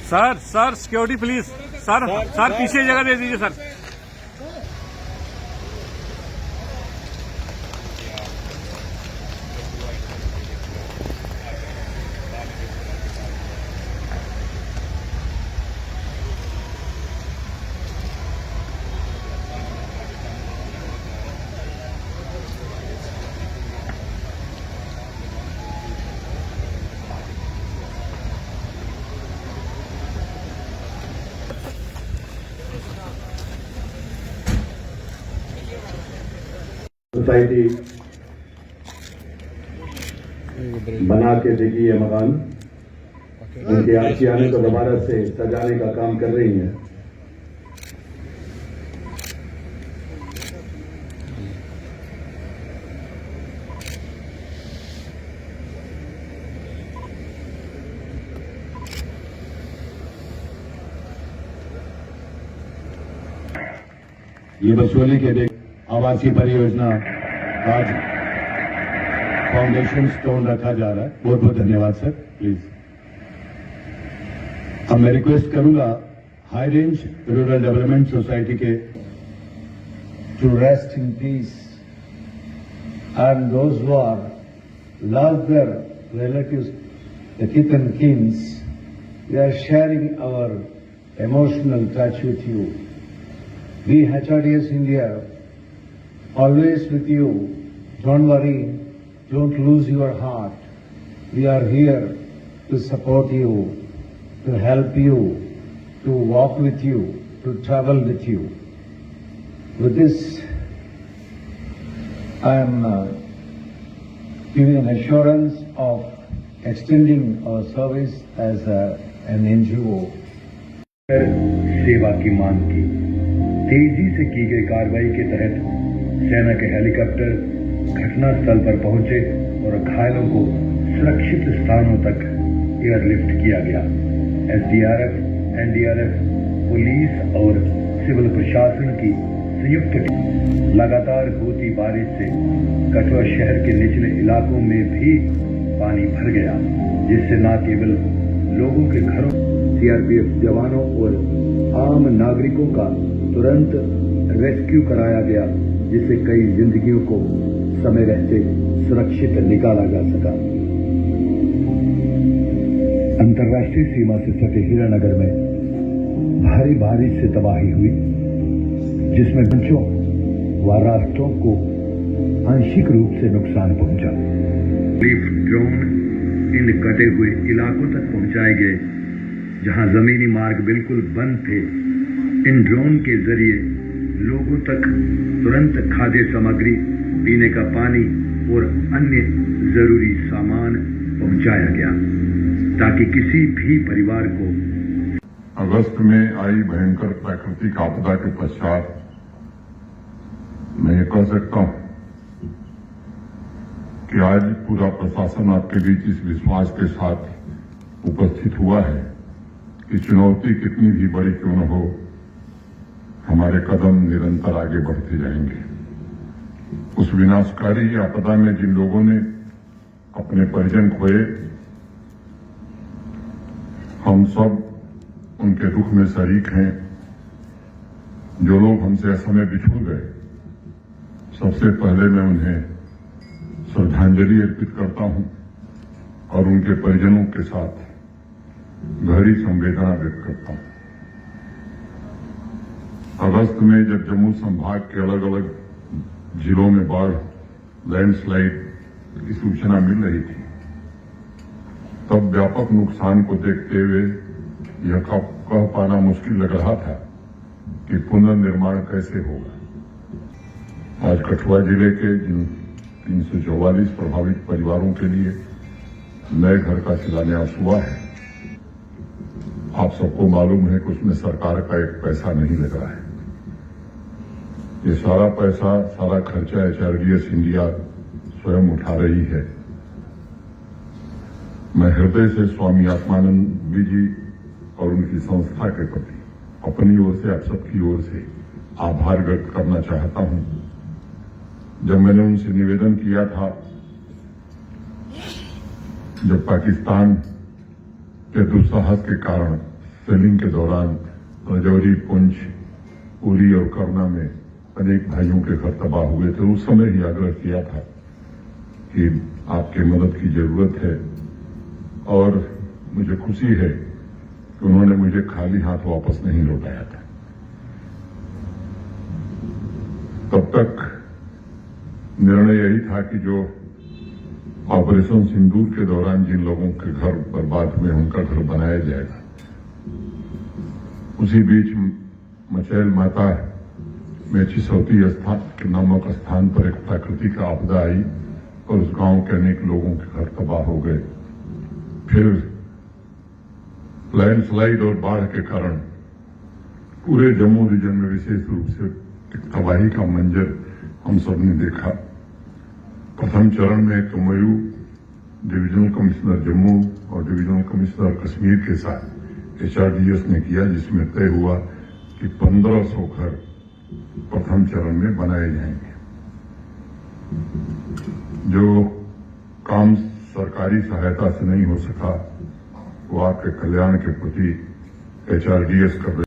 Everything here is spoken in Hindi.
सर सिक्योरिटी प्लीज सर पीछे जगह दे दीजिए सर। सोसाइटी बना के देगी ये मकान, उनके आशियाने को दोबारा से सजाने का काम कर रही है। ये बसोली के आवासीय परियोजना आज फाउंडेशन स्टोन रखा जा रहा है। बहुत बहुत धन्यवाद सर। प्लीज अब मैं रिक्वेस्ट करूंगा high range rural development society के to rest in peace, and those who are love their relatives, the kith and kins, we are sharing our emotional touch with you. We HRDS India always with you. Don't worry, don't lose your heart. We are here to support you, to help you, to walk with you, to travel with you. With this, I am giving an assurance of extending our service as an NGO. सेवा की मांग की तेजी से की गई कार्रवाई के तहत सेना के हेलीकॉप्टर घटनास्थल पर पहुंचे और घायलों को सुरक्षित स्थानों तक एयरलिफ्ट किया गया। एसडीआरएफ, एनडीआरएफ, पुलिस और सिविल प्रशासन की संयुक्त टीम लगातार होती बारिश से कठुआ शहर के निचले इलाकों में भी पानी भर गया, जिससे न केवल लोगों के घरों, सीआरपीएफ जवानों और आम नागरिकों का तुरंत रेस्क्यू कराया गया, जिससे कई जिंदगियों को समय रहते सुरक्षित निकाला जा सका। अंतर्राष्ट्रीय सीमा से सटे हीरानगर में भारी बारिश से तबाही हुई, जिसमें बच्चों व रास्तों को आंशिक रूप से नुकसान पहुंचा। रिलीफ ड्रोन इन कटे हुए इलाकों तक पहुंचाए गए जहां जमीनी मार्ग बिल्कुल बंद थे। इन ड्रोन के जरिए लोगों तक तुरंत खाद्य सामग्री, पीने का पानी और अन्य जरूरी सामान पहुंचाया गया, ताकि किसी भी परिवार को। अगस्त में आई भयंकर प्राकृतिक आपदा के पश्चात मैं ये कह सकता हूं कि आज पूरा प्रशासन आपके बीच इस विश्वास के साथ उपस्थित हुआ है कि चुनौती कितनी भी बड़ी क्यों न हो, हमारे कदम निरंतर आगे बढ़ते जाएंगे। उस विनाशकारी आपदा में जिन लोगों ने अपने परिजन खोए, हम सब उनके दुख में शरीक हैं। जो लोग हमसे असमय बिछुड़ गए, सबसे पहले मैं उन्हें श्रद्धांजलि अर्पित करता हूं और उनके परिजनों के साथ गहरी संवेदना व्यक्त करता हूं। अगस्त में जब जम्मू संभाग के अलग अलग जिलों में बाढ़, लैंडस्लाइड की सूचना मिल रही थी, तब व्यापक नुकसान को देखते हुए यह कह पाना मुश्किल लग रहा था कि पुनर्निर्माण कैसे होगा। आज कठुआ जिले के जिन 344 प्रभावित परिवारों के लिए नए घर का शिलान्यास हुआ है, आप सबको मालूम है कि उसमें सरकार का एक पैसा नहीं लग रहा है। ये सारा पैसा, सारा खर्चा एचआरडीएस इंडिया स्वयं उठा रही है। मैं हृदय से स्वामी आत्मानंद जी और उनकी संस्था के प्रति अपनी ओर से, आप सबकी ओर से आभार व्यक्त करना चाहता हूं। जब मैंने उनसे निवेदन किया था, जब पाकिस्तान के दुस्साहस के कारण सेलिंग के दौरान राजौरी, पुंछ, उरी और करना में अनेक भाइयों के घर तबाह हुए थे। उस समय ही आग्रह किया था कि आपकी मदद की जरूरत है, और मुझे खुशी है कि उन्होंने मुझे खाली हाथ वापस नहीं लौटाया था। तब तक निर्णय यही था कि जो ऑपरेशन सिंदूर के दौरान जिन लोगों के घर बर्बाद हुए उनका घर बनाया जाएगा। उसी बीच मचैल माता में चिसौती नामक स्थान पर एक प्राकृतिक आपदा आई और उस गांव के अनेक लोगों के घर तबाह हो गए। फिर लैंडस्लाइड और बाढ़ के कारण पूरे जम्मू रीजन में विशेष रूप से एक तबाही का मंजर हम सब ने देखा। प्रथम चरण में कमयू डिवीजनल कमिश्नर जम्मू और डिवीजनल कमिश्नर कश्मीर के साथ HRDS ने किया, जिसमें तय हुआ कि 1500 घर प्रथम चरण में बनाए जाएंगे। जो काम सरकारी सहायता से नहीं हो सका वो आपके कल्याण के प्रति HRDS कर